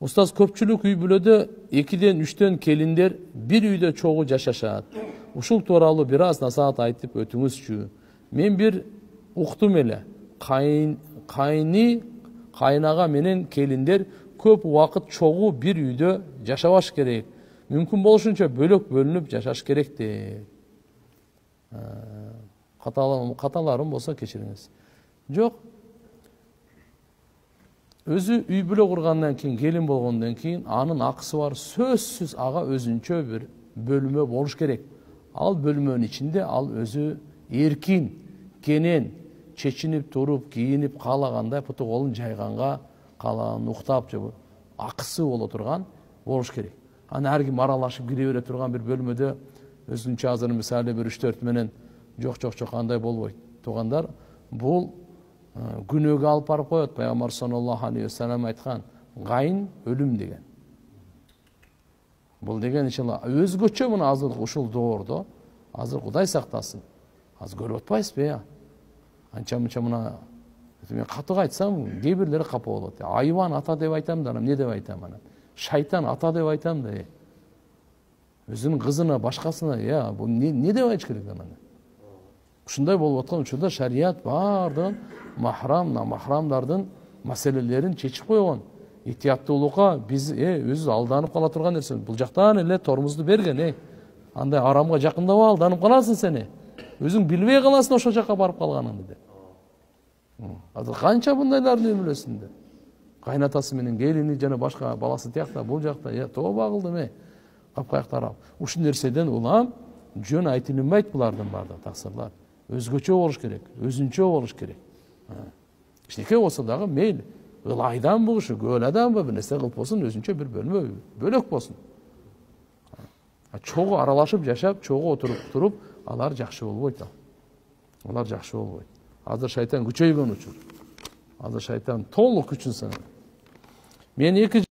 Устаз, көпчүлүк үй бүлөдө 2-ден 3-төн келиндер бир үйдө чогуу жашашат. Ушул тууралуу бир аз насаат айтып өтүңүзчү. Мен бир уктум эле. Кайнага менен келиндер көп убакыт чогуу бир үйдө жашабаш керек. Мүмкүн болушунча бөлөк бөлүнүп жашаш керек деп. Каталарым болсо кечириңиз. Жок. Өзү үй бүлө кургандан кийин, келин болгондон кийин анын акысы бар. Сөзсүз ага өзүнчө бир бөлмө болуш керек. Ал бөлмөнүн ичинде ал өзү эркин, кенен чечинип туруп, кийинип каалагандай путу колун жайганга, каалаган уктап же акысы боло турган болуш керек. Аны ар ким аралашып кире бере турган бир бөлмөдө өзүнчө азыр мисалы бир 3-4 менен жок андай болбойт. Туугандар, бул күнөөгө алып барып коет. Пайгамбар саллаллаху алейхи вассалам айткан, гайын өлүм деген. Бул деген иншалла өзгөчө мына азыр ушул доордо, азыр Кудай сактасын. Азыр көрүп атпайсызбы? Анча-мынча мына мен катык айтсам, кээ бирлери капа болот. Айбан ата деп айтам да, эмне деп айтам анан? Шайтан ата деп айтам да. Өзүнүн кызына, башкасына, бул не деп айтыш керек анан? Ушундай болуп аткан учурда шарият бардыгын махрам, намахрамдардын маселелерин чечип койгон. Иhtiyаттуулукка биз өзү алданып кала турган нерсе. Бул жактан эле тормузду берген, андай арамга жакындаба, алданып каласың сени. Өзүң билбей каласың ошол жакка барып калганыңды деп. Азыр канча мындайлардын үй бүлөсүндө. Кайнатасы менен келини жана башка баласы тиякта, бул жакта, тооба кылдым, капкаяктар алып. Ушул нерседен улам жөн айтылынбайт булардын баардыгы таксырлар. Өзгөчө болуш керек, өзүнчө болуш керек. Кичинекей болсо дагы мейли. Ылайдан болушу, көладанбы, бир нерсе кылып болсун, өзүнчө бир бөлмө, бөлөк болсун. Чогуу аралашып жашап, чогуу отуруп туруп, алар жакшы болбойт. Алар жакшы болбойт. Азыр шайтан күчөйгөн учур. Азыр шайтан толук күчүн санайт. Мен